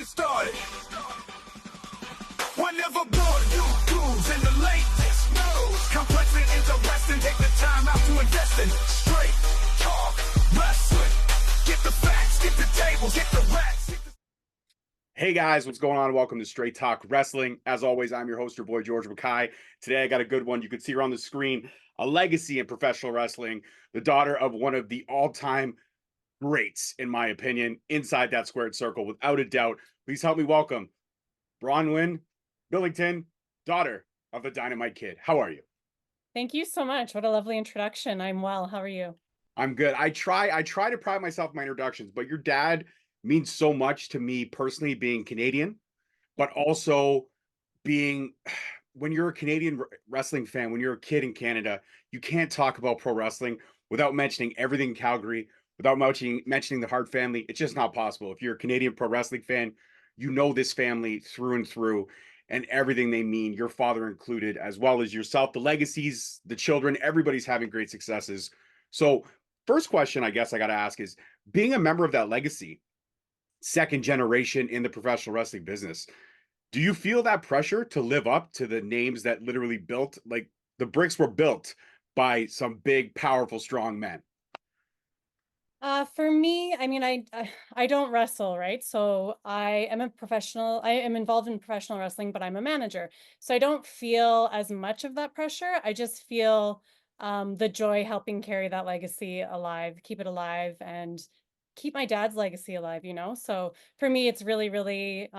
get started. Whenever born, you dudes in the latest news. Complex and interesting, take the time out to invest in straight talk wrestling. Get the facts, get the tables, get the racks. Hey guys, what's going on? Welcome to Straight Talk Wrestling. As always, I'm your host, your boy, George Mackay. Today, I got a good one. You can see her on the screen, a legacy in professional wrestling, the daughter of one of the all-time greats, in my opinion, inside that squared circle, without a doubt. Please help me welcome Bronwyne Billington, daughter of the Dynamite Kid. How are you? Thank you so much. What a lovely introduction. I'm well. How are you? I'm good. I try to pride myself in my introductions, but your dad means so much to me personally, being Canadian, but also being, when you're a Canadian wrestling fan, when you're a kid in Canada, you can't talk about pro wrestling without mentioning everything in Calgary, without mentioning the Hart family. It's just not possible. If you're a Canadian pro wrestling fan, you know this family through and through and everything they mean, your father included, as well as yourself, the legacies, the children, everybody's having great successes. So first question I guess I got to ask is, being a member of that legacy, second generation in the professional wrestling business, do you feel that pressure to live up to the names that literally built, like the bricks were built by some big, powerful, strong men? For me, I mean, I don't wrestle, right? So I am a professional. I am involved in professional wrestling, but I'm a manager. So I don't feel as much of that pressure. I just feel the joy helping carry that legacy alive, keep it alive, and keep my dad's legacy alive, you know? So for me, it's really, really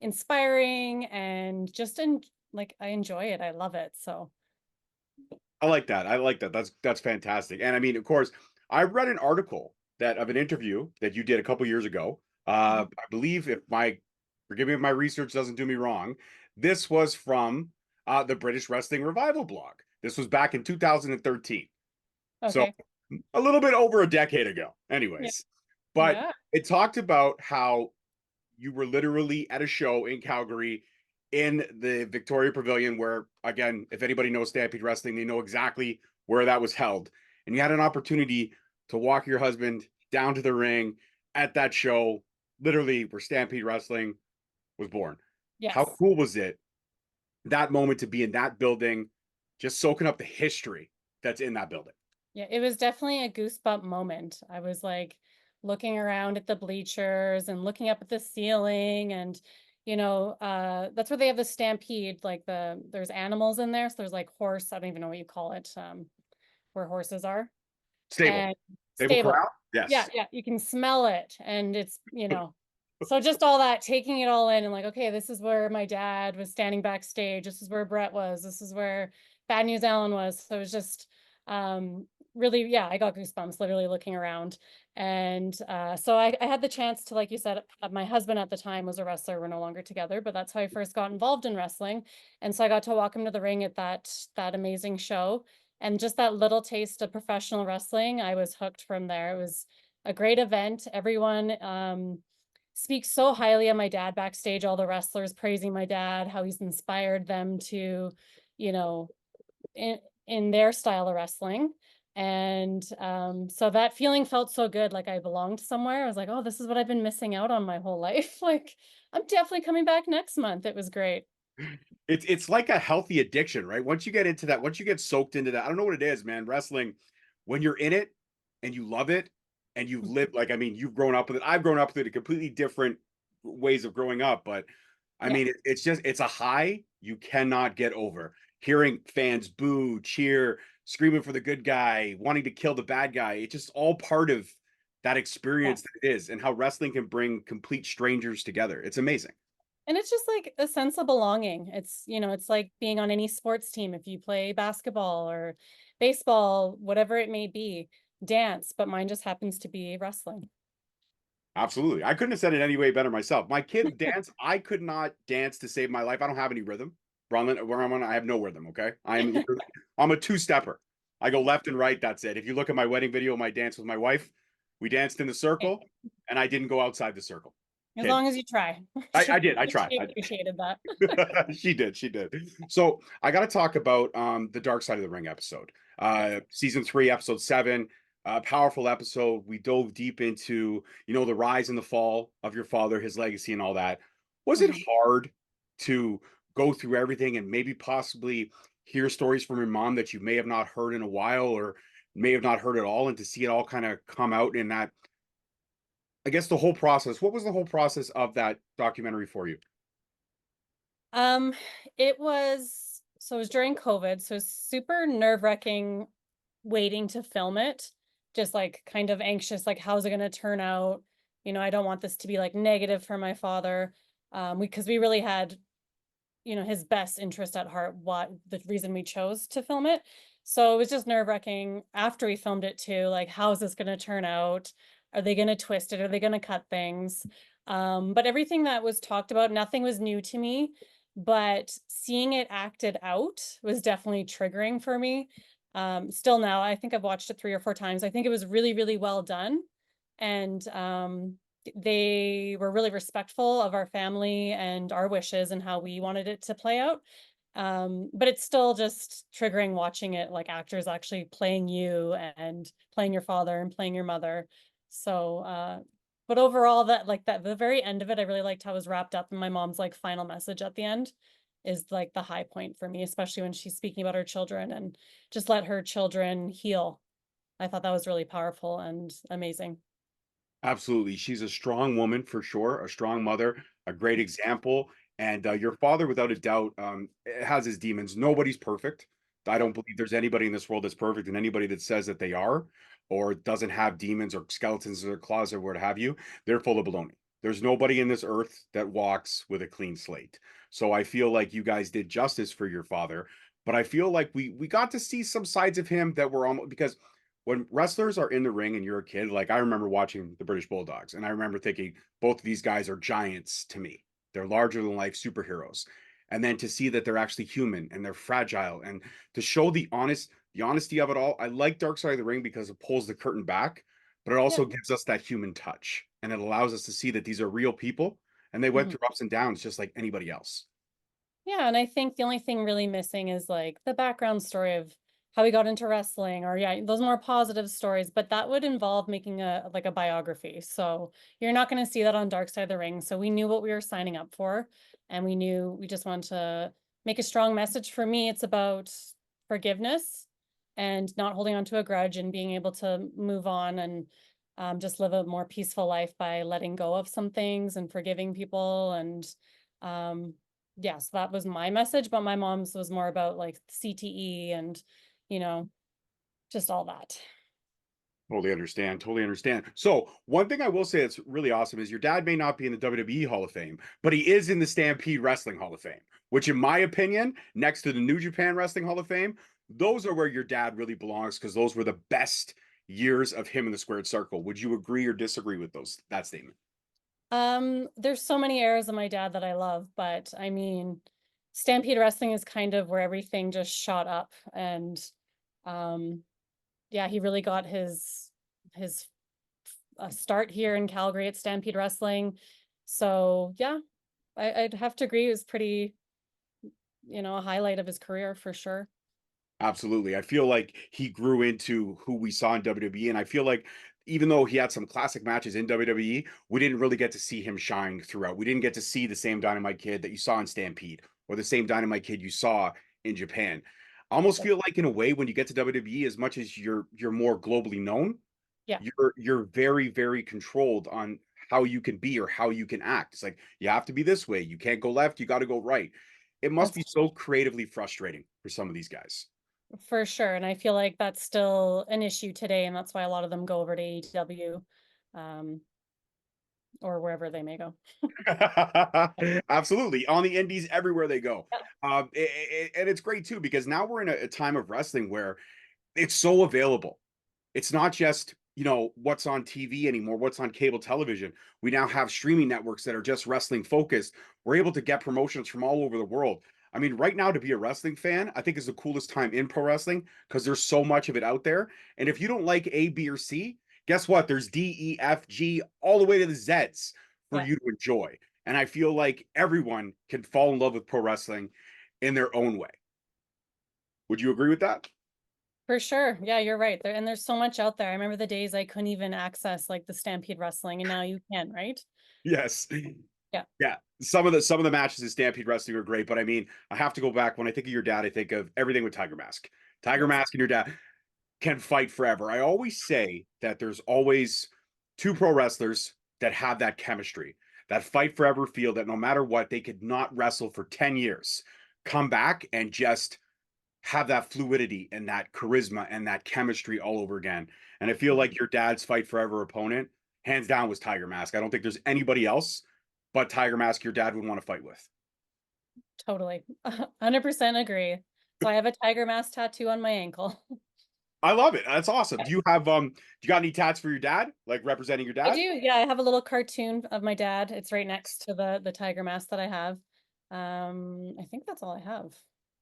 inspiring and just I enjoy it. I love it. So I like that. I like that. That's fantastic. And I mean, of course, I read an article of an interview that you did a couple years ago. I believe, forgive me if my research doesn't do me wrong, this was from the British Wrestling Revival blog. This was back in 2013. okay. So a little bit over a decade ago, Yeah. anyways. But Yeah. it talked about how you were literally at a show in Calgary in the Victoria Pavilion, where, again, if anybody knows Stampede Wrestling, they know exactly where that was held. And you had an opportunity to walk your husband down to the ring at that show, literally where Stampede Wrestling was born. Yes. How cool was it, that moment, to be in that building, just soaking up the history that's in that building? Yeah, it was definitely a goosebump moment. I was like looking around at the bleachers and looking up at the ceiling, and that's where they have the Stampede, like there's animals in there. So there's like horse, I don't even know what you call it, where horses are. Stable. And Stable stable. corral? Yes. Yeah, you can smell it, and it's, so just all that, taking it all in, and like, okay, this is where my dad was standing backstage. This is where Brett was. This is where Bad News Allen was. So it was just really, yeah, I got goosebumps literally looking around. And so I had the chance to, like you said, my husband at the time was a wrestler. We're no longer together, but that's how I first got involved in wrestling. And so I got to walk him to the ring at that amazing show. And just that little taste of professional wrestling, I was hooked from there. It was a great event. Everyone speaks so highly of my dad backstage, all the wrestlers praising my dad, how he's inspired them to, in their style of wrestling. And so that feeling felt so good, like I belonged somewhere. I was like, oh, this is what I've been missing out on my whole life. Like, I'm definitely coming back next month. It was great. It's like a healthy addiction, right? Once you get into that, once you get soaked into that, I don't know what it is, man. Wrestling, when you're in it and you love it and you live, like, I mean, you've grown up with it. I've grown up with it, a completely different ways of growing up, but I mean, it's a high you cannot get over. Hearing fans boo, cheer, screaming for the good guy, wanting to kill the bad guy. It's just all part of that experience that it is, and how wrestling can bring complete strangers together. It's amazing. And it's just like a sense of belonging. It's like being on any sports team. If you play basketball or baseball, whatever it may be, dance, but mine just happens to be wrestling. Absolutely. I couldn't have said it any way better myself. My kid dance, I could not dance to save my life. I don't have any rhythm. Bronwyne, where I'm on, I have no rhythm, okay? I'm a two-stepper. I go left and right, that's it. If you look at my wedding video, my dance with my wife, we danced in the circle, and I didn't go outside the circle. As long as you try. I did. I tried. I appreciated that. She did. So I got to talk about the Dark Side of the Ring episode. Season 3, episode 7. a powerful episode. We dove deep into, the rise and the fall of your father, his legacy, and all that. Was it Mhm. hard to go through everything and maybe possibly hear stories from your mom that you may have not heard in a while or may have not heard at all, and to see it all kind of come out in that, I guess, the whole process? What was the whole process of that documentary for you? Um, it was so it was during COVID, so it's super nerve-wracking waiting to film it. Just like kind of anxious, like how's it gonna turn out? I don't want this to be like negative for my father. Because we really had, his best interest at heart, what the reason we chose to film it. So it was just nerve-wracking after we filmed it too, like how's this gonna turn out? Are they gonna twist it? Are they gonna cut things? But everything that was talked about, nothing was new to me, but seeing it acted out was definitely triggering for me. Still now, I think I've watched it 3 or 4 times. I think it was really, really well done. And they were really respectful of our family and our wishes and how we wanted it to play out. But it's still just triggering watching it, like actors actually playing you and playing your father and playing your mother. So, but overall, the very end of it, I really liked how it was wrapped up. And my mom's like final message at the end is like the high point for me, especially when she's speaking about her children and just let her children heal. I thought that was really powerful and amazing. Absolutely. She's a strong woman for sure, a strong mother, a great example. And your father, without a doubt, has his demons. Nobody's perfect. I Yeah. don't believe there's anybody in this world that's perfect, and anybody that says that they are or doesn't have demons or skeletons in their closet or what have you, they're full of baloney. There's nobody in this earth that walks with a clean slate. So I feel like you guys did justice for your father, but I feel like we got to see some sides of him that were almost, because when wrestlers are in the ring and you're a kid, like I remember watching the British Bulldogs, and I remember thinking both of these guys are giants to me. They're larger than life superheroes. And then to see that they're actually human and they're fragile, and to show the honesty of it all. I like Dark Side of the Ring because it pulls the curtain back, but it Yeah. also gives us that human touch, and it allows us to see that these are real people and they went Mhm. through ups and downs just like anybody else. Yeah, and I think the only thing really missing is like the background story of how he got into wrestling, or yeah, those more positive stories, but that would involve making a biography. So you're not going to see that on Dark Side of the Ring. So we knew what we were signing up for, and we knew we just wanted to make a strong message. For me, it's about forgiveness and not holding on to a grudge and being able to move on and just live a more peaceful life by letting go of some things and forgiving people and um yeah, so that was my message, but my mom's was more about like CTE and, you know, just all that. Totally understand. Totally understand. So, one thing I will say that's really awesome is your dad may not be in the WWE Hall of Fame, but he is in the Stampede Wrestling Hall of Fame, which, in my opinion, next to the New Japan Wrestling Hall of Fame, those are where your dad really belongs, because those were the best years of him in the squared circle. Would you agree or disagree with that statement? There's so many eras of my dad that I love, but I mean, Stampede Wrestling is kind of where everything just shot up and um yeah, he really got his start here in Calgary at Stampede Wrestling. So, yeah, I'd have to agree it was pretty, a highlight of his career for sure. Absolutely. I feel like he grew into who we saw in WWE. And I feel like even though he had some classic matches in WWE, we didn't really get to see him shine throughout. We didn't get to see the same Dynamite Kid that you saw in Stampede or the same Dynamite Kid you saw in Japan. I almost Yep. feel like in a way when you get to WWE, as much as you're more globally known, Yeah, you're very, very controlled on how you can be or how you can act. It's like you have to be this way. You can't go left, you got to go right. It must that's be so creatively frustrating for some of these guys. for sure, and I feel like that's still an issue today, and that's why a lot of them go over to AEW, um, or wherever they may go. Absolutely. On the indies, everywhere they go. Yeah. And it's great too, because now we're in a time of wrestling where it's so available. It's not just, what's on TV anymore, what's on cable television. We now have streaming networks that are just wrestling focused. We're able to get promotions from all over the world. I mean, right now to be a wrestling fan, I think is the coolest time in pro wrestling because there's so much of it out there. And if you don't like A, B, or C, guess what? There's D, E, F, G, all the way to the Z's for Yeah. you to enjoy. And I feel like everyone can fall in love with pro wrestling in their own way. Would you agree with that? For sure. Yeah, you're right. And there's so much out there. I remember the days I couldn't even access like the Stampede wrestling, and now you can, right? Yes. Yeah. Yeah. Some of the matches in Stampede Wrestling are great, but I mean, I have to go back. When I think of your dad, I think of everything with Tiger Mask. Tiger Yes. Mask and your dad can fight forever. I always say that there's always two pro wrestlers that have that chemistry, that fight forever feel that no matter what, they could not wrestle for 10 years, come back and just have that fluidity and that charisma and that chemistry all over again. And I feel like your dad's fight forever opponent, hands down, was Tiger Mask. I don't think there's anybody else but Tiger Mask your dad would want to fight with. Totally. 100% agree. So I have a tiger mask tattoo on my ankle. I love it. That's awesome. Do you got any tats for your dad, like representing your I dad? do. Yeah, I have a little cartoon of my dad. It's right next to the tiger mask that I have. I think that's all I have.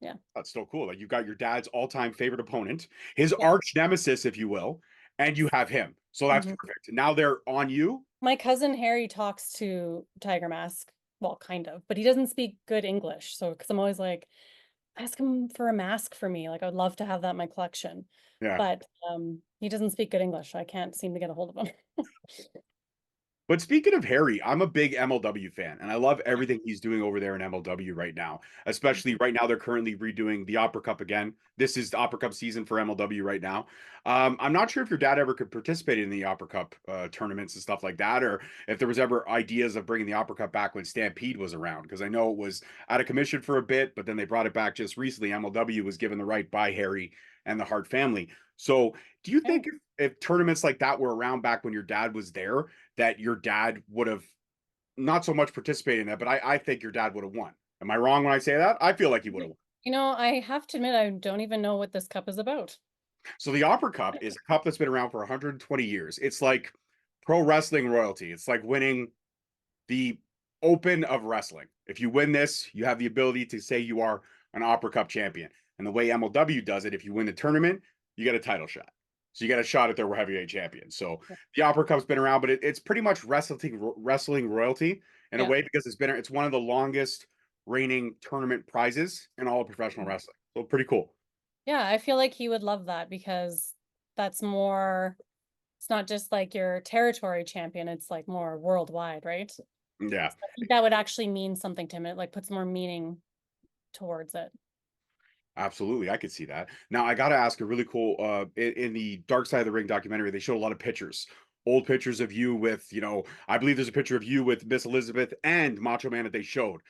Yeah. That's still cool. Like you got your dad's all-time favorite opponent, his Yeah. arch nemesis, if you will, and you Yes. have him. So that's Mhm. perfect. Now they're on you. My cousin Harry talks to Tiger Mask. Well, kind of, but he doesn't speak good English. So, because I'm always like, ask him for a mask for me. Like, I would love to have that in my collection. Yeah. But he doesn't speak good English. So I can't seem to get a hold of him. But speaking of Harry, I'm a big MLW fan, and I love everything he's doing over there in MLW right now. Especially right now, they're currently redoing the Opera Cup again. This is the Opera Cup season for MLW right now. I'm not sure if your dad ever could participate in the Opera Cup tournaments and stuff like that, or if there was ever ideas of bringing the Opera Cup back when Stampede was around, because I know it was out of commission for a bit, but then they brought it back just recently. MLW was given the right by Harry and the Hart family. So, do you Yeah. think if tournaments like that were around back when your dad was there, that your dad would have not so much participated in that, but I think your dad would have won. Am I wrong when I say that? I feel like he would have won. You know, I have to admit, I don't even know what this cup is about. So the Opera Cup is a cup that's been around for 120 years. It's like pro wrestling royalty. It's like winning the Open of wrestling. If you win this, you have the ability to say you are an Opera Cup champion. And the way MLW does it, if you win the tournament, you get a title shot. So you get a shot at their heavyweight champion. So the Opera Cup's been around, but it's pretty much wrestling royalty in a Yeah. way because it's one of the longest reigning tournament prizes in all of professional wrestling. So pretty cool. Yeah, I feel like he would love that because that's more, it's not just like your territory champion, it's like more worldwide, right? So Yeah, I think that would actually mean something to him. It like puts more meaning towards it. absolutely. I could see that. Now I got to ask a really cool in the Dark Side of the Ring documentary, they showed a lot of pictures. Old pictures of you with, I believe there's a picture of you with Miss Elizabeth and Macho Man that they showed.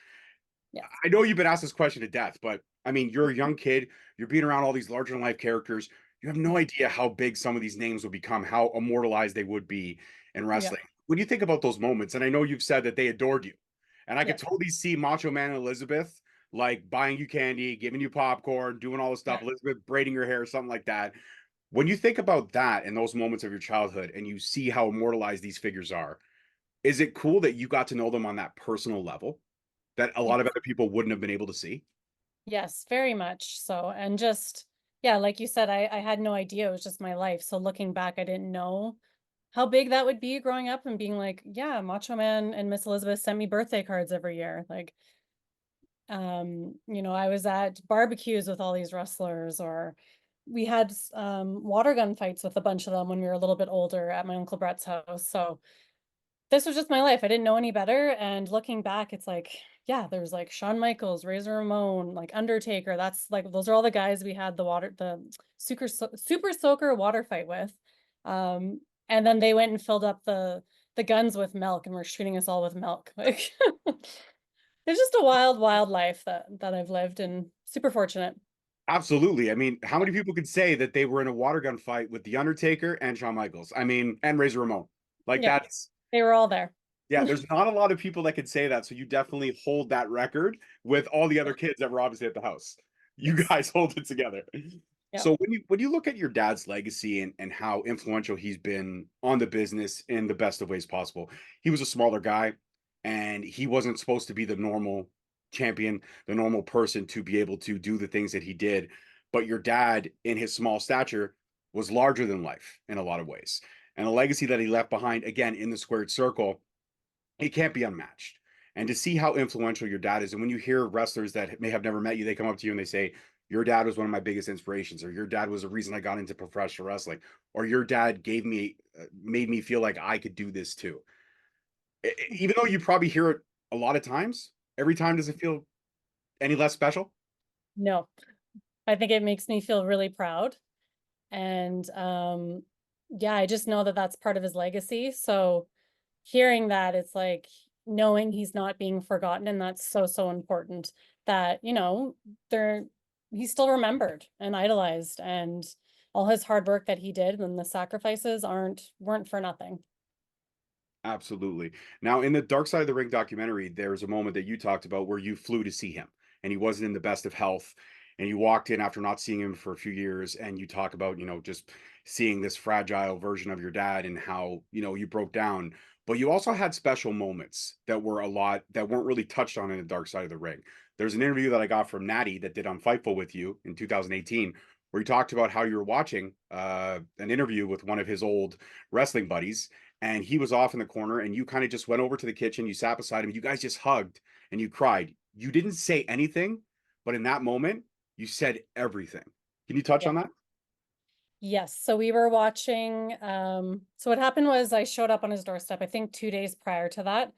Yes. I know you've been asked this question to death, but I mean, you're a young kid, you're being around all these larger than life characters. You have no idea how big some of these names will become, how immortalized they would be in Yeah. wrestling. When you think about those moments, and I know you've said that they adored you, and I could Yeah. totally see Macho Man and Elizabeth like buying you candy, giving you popcorn, doing all this stuff, Yeah. Elizabeth braiding your hair, something like that. When you think about that and those moments of your childhood and you see how immortalized these figures are, is it cool that you got to know them on that personal level that a lot of other people wouldn't have been able to see? Yes, very much so. And just, yeah, like you said, I had no idea it was just my life. So looking back, I didn't know how big that would be growing up and being like, yeah, Macho Man and Miss Elizabeth sent me birthday cards every year. Like, I was at barbecues with all these wrestlers, or we had water gun fights with a bunch of them when we were a little bit older at my Uncle Brett's house. So this was just my life. I didn't know any better. And looking back, it's like, yeah, there's like Shawn Michaels, Razor Ramon, like Undertaker. That's like, those are all the guys we had the super soaker water fight with. And then they went and filled up the guns with milk and were shooting us all with milk. Like it's just a wild, wild life that I've lived, and super fortunate. Absolutely. I mean, how many people could say that they were in a water gun fight with The Undertaker and Shawn Michaels? I mean, and Razor Ramon. Like Yeah, that's they were all there. yeah, there's not a lot of people that could say that. So you definitely hold that record with all the other kids that were obviously at the house. You Yes. guys hold it together. Yeah. So when you look at your dad's legacy and how influential he's been on the business in the best of ways possible, he was a smaller guy and he wasn't supposed to be the normal champion, the normal person to be able to do the things that he did. But your dad, in his small stature, was larger than life in a lot of ways. And a legacy that he left behind, again, in the squared circle, it can't be unmatched. And to see how influential your dad is, and when you hear wrestlers that may have never met you, they come up to you and they say, your dad was one of my biggest inspirations, or your dad was the reason I got into professional wrestling, or your dad made me feel like I could do this too. Even though you probably hear it a lot of times, every time does it feel any less special? No, I think it makes me feel really proud. And yeah, I just know that that's part of his legacy. So hearing that, it's like knowing he's not being forgotten, and that's so, so important that, they're he's still remembered and idolized, and all his hard work that he did and the sacrifices weren't for nothing. Absolutely. Now, in the Dark Side of the Ring documentary, there's a moment that you talked about where you flew to see him and he wasn't in the best of health. And you walked in after not seeing him for a few years, and you talk about, just seeing this fragile version of your dad and how, you broke down. But you also had special moments that were a lot that weren't really touched on in the Dark Side of the Ring. There's an interview that I got from Natty that did on Fightful with you in 2018, where he talked about how you were watching an interview with one of his old wrestling buddies, and he was off in the corner, and you kind of just went over to the kitchen, you sat beside him, you guys just hugged and you cried. You didn't say anything, but in that moment you said everything. Can you touch Yeah. on that? Yes. So we were watching, so what happened was I showed up on his doorstep, I think 2 days prior to that.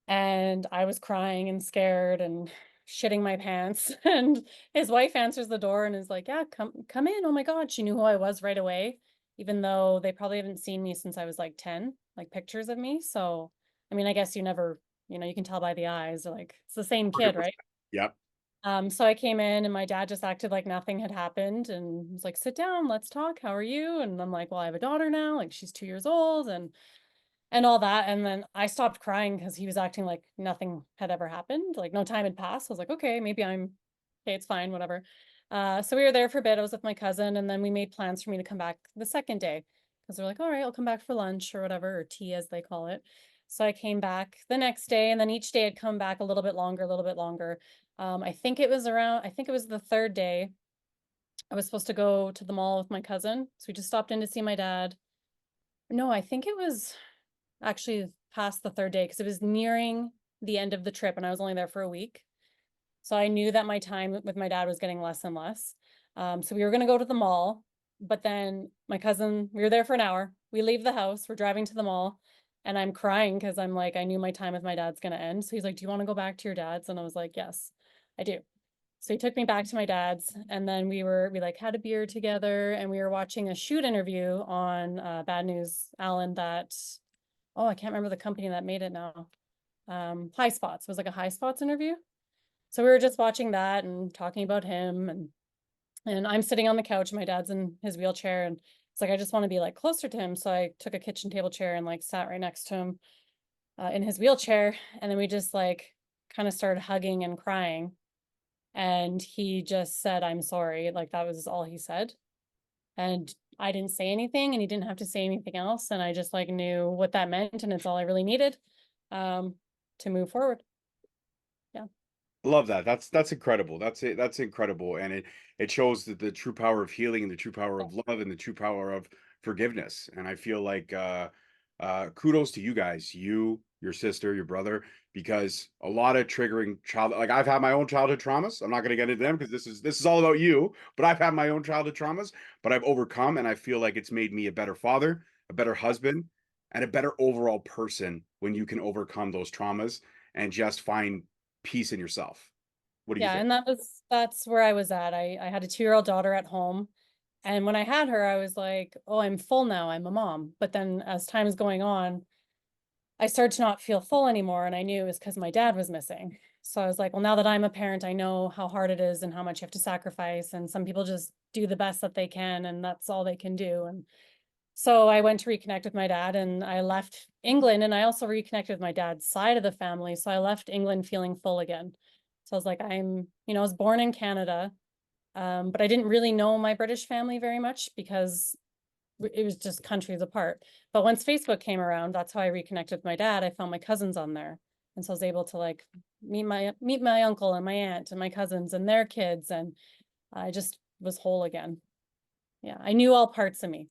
And I was crying and scared and shitting my pants. And his wife answers the door and is like, "Yeah, come in. Oh my God." She knew who I was right away, even though they probably haven't seen me since I was like 10, like pictures of me. So, I mean, I guess you never, you can tell by the eyes, like it's the same kid, right? 100%. Yep. So I came in and my dad just acted like nothing had happened and was like, "Sit down, let's talk. How are you?" And I'm like, "Well, I have a daughter now, like she's 2 years old," and all that. And then I stopped crying because he was acting like nothing had ever happened, like no time had passed. I was like, okay, maybe I'm okay, it's fine, whatever. So we were there for a bit. I was with my cousin, and then we made plans for me to come back the second day because they're like, all right, I'll come back for lunch or whatever, or tea as they call it. So I came back the next day, and then each day I'd come back a little bit longer, a little bit longer. I think it was the third day. I was supposed to go to the mall with my cousin. So we just stopped in to see my dad. No, I think it was actually past the third day because it was nearing the end of the trip and I was only there for a week. So I knew that my time with my dad was getting less and less. So we were going to go to the mall, but then my cousin, we were there for an hour. We leave the house, we're driving to the mall, and I'm crying because I'm like, I knew my time with my dad's going to end. So he's like, "Do you want to go back to your dad's?" And I was like, "Yes, I do." So he took me back to my dad's, and then we like had a beer together, and we were watching a shoot interview on Bad News Alan that, oh, I can't remember the company that made it now. High Spots. It was like a High Spots interview. So we were just watching that and talking about him, and I'm sitting on the couch, my dad's in his wheelchair, and it's like I just want to be like closer to him. So I took a kitchen table chair and like sat right next to him in his wheelchair, and then we just like kind of started hugging and crying. And he just said, "I'm sorry." Like that was all he said. And I didn't say anything, and he didn't have to say anything else. And I just like knew what that meant, and it's all I really needed um, to move forward. Yeah. Love that. That's incredible. That's it. That's incredible, and it shows the true power of healing and the true power Yeah. of love and the true power of forgiveness. And I feel like kudos to you guys, you, your sister, your brother, because a lot of triggering child, like I've had my own childhood traumas. I'm not going to get into them because this is all about you. But I've had my own childhood traumas, but I've overcome, and I feel like it's made me a better father, a better husband, and a better overall person when you can overcome those traumas and just find peace in yourself. What do you Yeah. think? And that's where I was at. I had a 2-year-old daughter at home. And when I had her, I was like, oh, I'm full now. I'm a mom. But then as time is going on, I started to not feel full anymore. And I knew it was because my dad was missing. So I was like, well, now that I'm a parent, I know how hard it is and how much you have to sacrifice. And some people just do the best that they can, and that's all they can do. And so I went to reconnect with my dad, and I left England, and I also reconnected with my dad's side of the family. So I left England feeling full again. So I was like, I was born in Canada, but I didn't really know my British family very much because it was just countries apart. But once Facebook came around, that's how I reconnected with my dad. I found my cousins on there. And so I was able to like meet my uncle and my aunt and my cousins and their kids. And I just was whole again. Yeah. I knew all parts of me.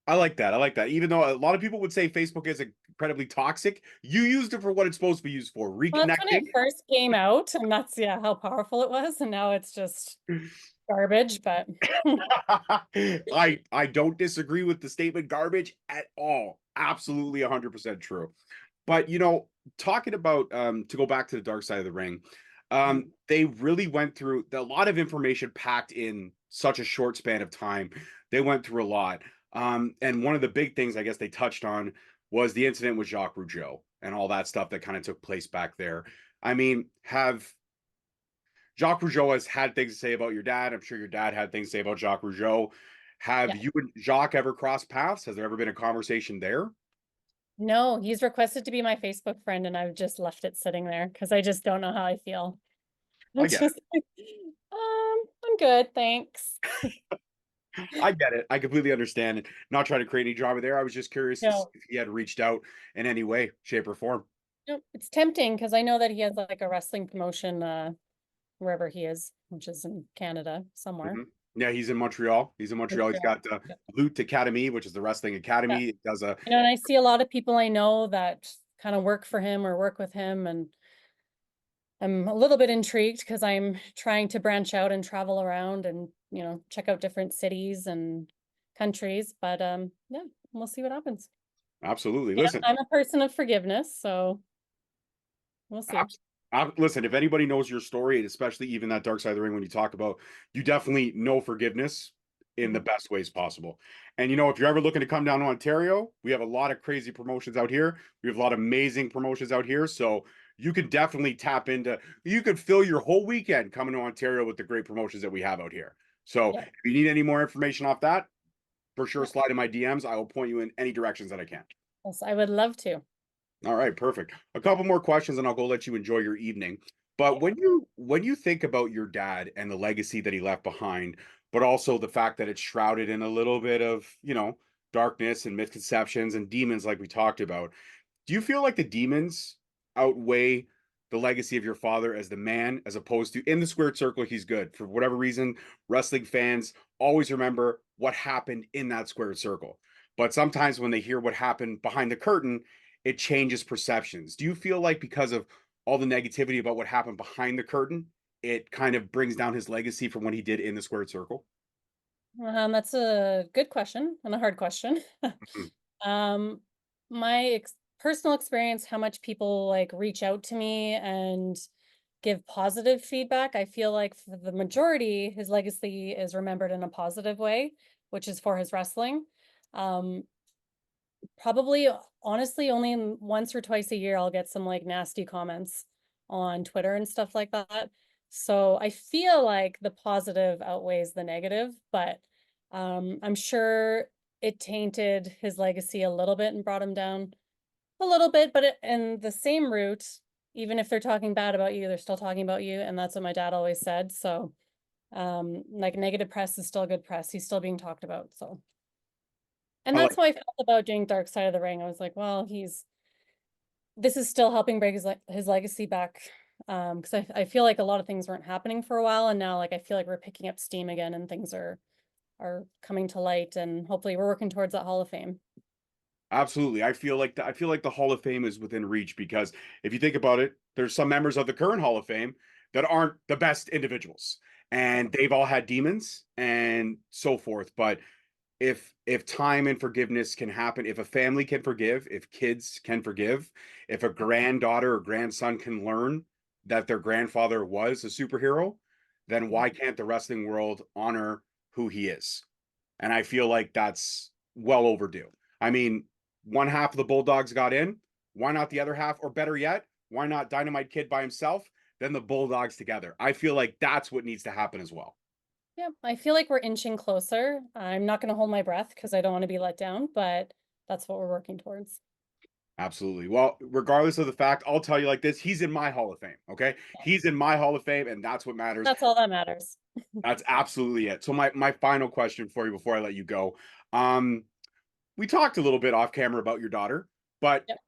I like that. I like that. Even though a lot of people would say Facebook is incredibly toxic, you used it for what it's supposed to be used for, Well, that's when reconnecting. it first came out, and that's yeah, how powerful it was. And now it's just garbage, but I don't disagree with the statement garbage at all. Absolutely 100% true. But talking about to go back to the dark side of the ring, they really went through a lot of information packed in such a short span of time. They went through a lot. And one of the big things I guess they touched on was the incident with Jacques Rougeau and all that stuff that kind of took place back there. I mean, have Jacques Rougeau has had things to say about your dad. I'm sure your dad had things to say about Jacques Rougeau. Have yeah. you and Jacques ever crossed paths? Has there ever been a conversation there? No, he's requested to be my Facebook friend, and I've just left it sitting there because I just don't know how I feel. I I'm get it. just like, I'm good, thanks. I get it. I completely understand it. Not trying to create any drama there. I was just curious to see No, if he had reached out in any way, shape, or form. no, it's tempting because I know that he has like a wrestling promotion wherever he is, which is in Canada somewhere. Mhm. Yeah, he's in Montreal. He's in Montreal. He's Montreal. got Yep. Loot Academy, which is the wrestling Yeah. academy. It does a And I see a lot of people I know that kind of work for him or work with him, and I'm a little bit intrigued because I'm trying to branch out and travel around and, check out different cities and countries. But yeah, we'll see what happens. absolutely. Yeah, Listen, I'm a person of forgiveness, so we'll see. listen. If anybody knows your story, and especially even that dark side of the ring, when you talk about, you definitely know forgiveness in the Mhm. best ways possible. And if you're ever looking to come down to Ontario, we have a lot of crazy promotions out here. We have a lot of amazing promotions out here. So you could definitely tap into. You could fill your whole weekend coming to Ontario with the great promotions that we have out here. So Yeah, if you need any more information off that, for sure, yeah. slide in my DMs. I will point you in any directions that I can. Yes, I would love to. All right, perfect. A couple more questions and I'll go let you enjoy your evening. But Okay. when you think about your dad and the legacy that he left behind, but also the fact that it's shrouded in a little bit of, darkness and misconceptions and demons like we talked about, do you feel like the demons outweigh the legacy of your father as the man, as opposed to in the squared circle, he's good. For whatever reason, wrestling fans always remember what happened in that squared circle. But sometimes when they hear what happened behind the curtain, it changes perceptions. Do you feel like because of all the negativity about what happened behind the curtain, it kind of brings down his legacy from what he did in the squared circle? That's a good question and a hard question. Mhm. Um, my personal experience, how much people like reach out to me and give positive feedback. I feel like for the majority, his legacy is remembered in a positive way, which is for his wrestling. Um, Probably, honestly, only once or twice a year I'll get some like nasty comments on Twitter and stuff like that. So I feel like the positive outweighs the negative, but I'm sure it tainted his legacy a little bit and brought him down a little bit, but in the same route, even if they're talking bad about you, they're still talking about you, and that's what my dad always said. So like negative press is still good press. He's still being talked about. So and I that's like how I felt about doing Dark Side of the Ring. I was like, well, this is still helping break his legacy back. Because I feel like a lot of things weren't happening for a while, and now like I feel like we're picking up steam again and things are coming to light, and hopefully we're working towards that Hall of Fame. Absolutely. I feel like the Hall of Fame is within reach because if you think about it, there's some members of the current Hall of Fame that aren't the best individuals and they've all had demons and so forth. But if time and forgiveness can happen, if a family can forgive, if kids can forgive, if a granddaughter or grandson can learn that their grandfather was a superhero, then why can't the wrestling world honor who he is? And I feel like that's well overdue. I mean, one half of the Bulldogs got in. Why not the other half? Or better yet, why not Dynamite Kid by himself, then the Bulldogs together? I feel like that's what needs to happen as well. Yeah, I feel like we're inching closer. I'm not going to hold my breath because I don't want to be let down, but that's what we're working towards. Absolutely. Well, regardless of the fact, I'll tell you like this, he's in my Hall of Fame. Okay. He's in my Hall of Fame, and that's what matters. That's all that matters. That's absolutely it. So my final question for you before I let you go. Um, we talked a little bit off camera about your daughter, but Yep.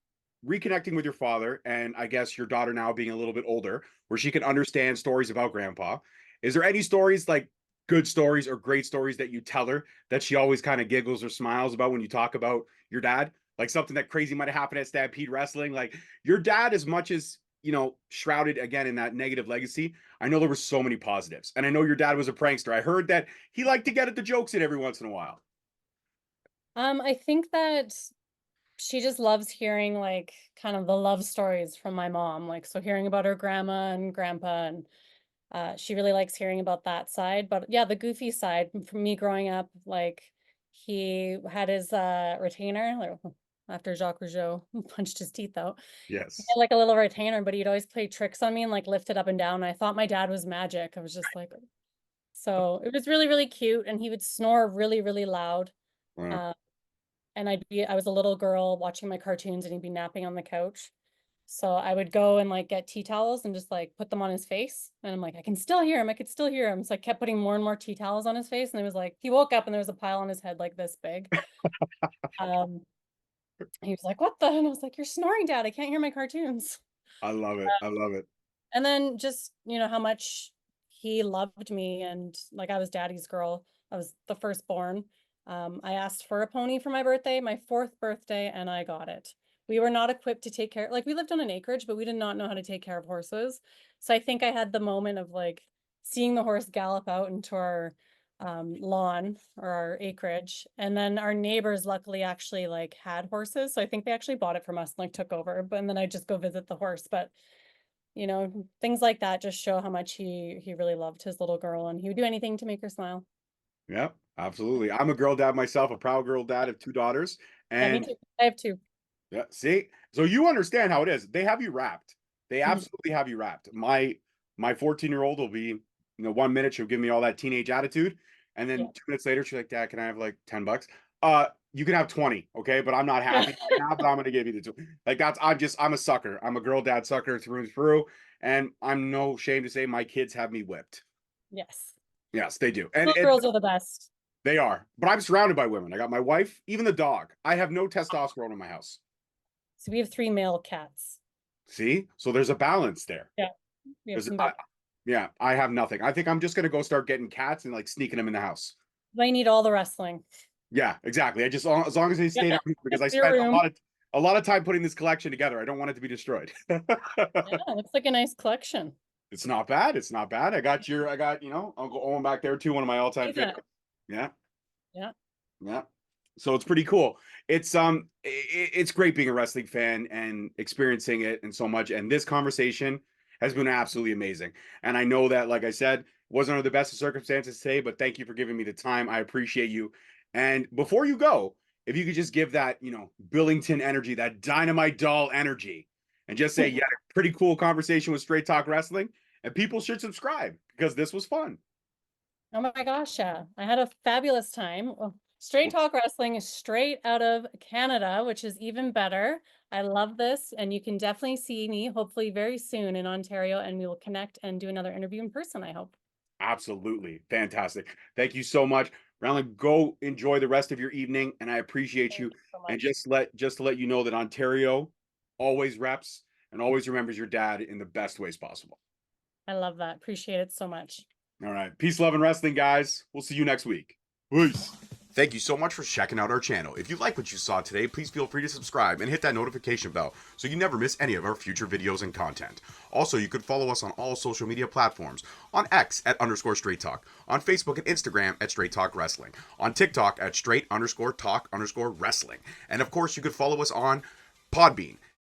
reconnecting with your father, and I guess your daughter now being a little bit older, where she can understand stories about grandpa. Is there any stories like good stories or great stories that you tell her that she always kind of giggles or smiles about when you talk about your dad? Like something that crazy might have happened at Stampede Wrestling. Like your dad, as much as, you know, shrouded again in that negative legacy, I know there were so many positives. And I know your dad was a prankster. I heard that he liked to get at the jokes in every once in a while. I think that she just loves hearing like kind of the love stories from my mom. Like, so hearing about her grandma and grandpa, and she really likes hearing about that side. But yeah, the goofy side from me growing up, like he had his retainer, like, after Jacques Rougeau punched his teeth out. He Yes. had like a little retainer, but he'd always play tricks on me and like lift it up and down. And I thought my dad was magic. I was just like, so it was really, really cute. And he would snore really, really loud. Wow. Uh, and I was a little girl watching my cartoons and he'd be napping on the couch. So I would go and like get tea towels and just like put them on his face. And I'm like, I can still hear him. I could still hear him. So I kept putting more and more tea towels on his face. And it was like, he woke up and there was a pile on his head like this big. Um, he was like, what the? And I was like, you're snoring, Dad. I can't hear my cartoons. I love it. I love it. And then just, you know, how much he loved me, and like I was daddy's girl. I was the firstborn. I asked for a pony for my birthday, my 4th birthday, and I got it. We were not equipped to take care, like we lived on an acreage, but we did not know how to take care of horses. So I think I had the moment of like seeing the horse gallop out into our lawn or our acreage. And then our neighbors luckily actually like had horses. So I think they actually bought it from us and like took over. But and then I just go visit the horse. But you know, things like that just show how much he really loved his little girl, and he would do anything to make her smile. Yeah, absolutely. I'm a girl dad myself, a proud girl dad of 2 daughters. Yeah, me And too. I have two. yeah, see, so you understand how it is. They have you wrapped. They Mhm. absolutely have you wrapped. My 14-year-old will be, you know, 1 minute she'll give me all that teenage attitude, and Yeah. then 2 minutes later she's like, Dad, can I have like $10? You can have 20, okay? But I'm not happy right now, but I'm gonna give you the two. Like I'm a sucker. I'm a girl dad sucker through and through, and I'm no shame to say my kids have me whipped. Yes. Yes, they do, and Little girls are the best. they are. But I'm surrounded by women. I got my wife, even the dog. I have no testosterone in my house. So we have 3 male cats. See? So there's a balance there. Yeah. We have There's, some I, dog. yeah, I have nothing. I think I'm just gonna go start getting cats and like sneaking them in the house. I need all the wrestling. Yeah, exactly. I just as long as they stay Yeah. down here because I Your spent room. a lot of time putting this collection together. I don't want it to be destroyed. Yeah, looks like a nice collection. It's not bad. It's not bad. I got, you know, Uncle Owen back there too, one of my all-time See that? favorites. Yeah. Yeah. Yeah. So it's pretty cool. It's great being a wrestling fan and experiencing it and so much. And this conversation has been absolutely amazing. And I know that, like I said, wasn't under the best of circumstances today, but thank you for giving me the time. I appreciate you. And before you go, if you could just give that, you know, Billington energy, that dynamite doll energy, and just say, yeah, pretty cool conversation with Straight Talk Wrestling, and people should subscribe because this was fun. Oh my gosh, yeah. I had a fabulous time. Well, Straight Talk Wrestling is straight out of Canada, which is even better. I love this, and you can definitely see me hopefully very soon in Ontario, and we will connect and do another interview in person, I hope. Absolutely. Fantastic. Thank you so much. Roundland, go enjoy the rest of your evening, and I appreciate Thank you. you so And much. just to let you know that Ontario always reps and always remembers your dad in the best ways possible. I love that. Appreciate it so much. All right. Peace, love, and wrestling, guys. We'll see you next week. Peace. Thank you so much for checking out our channel. If you like what you saw today, please feel free to subscribe and hit that notification bell so you never miss any of our future videos and content. Also, you could follow us on all social media platforms, on X at _Straight Talk, on Facebook and Instagram at Straight Talk Wrestling, on TikTok at Straight_Talk_Wrestling. And of course, you could follow us on Podbean,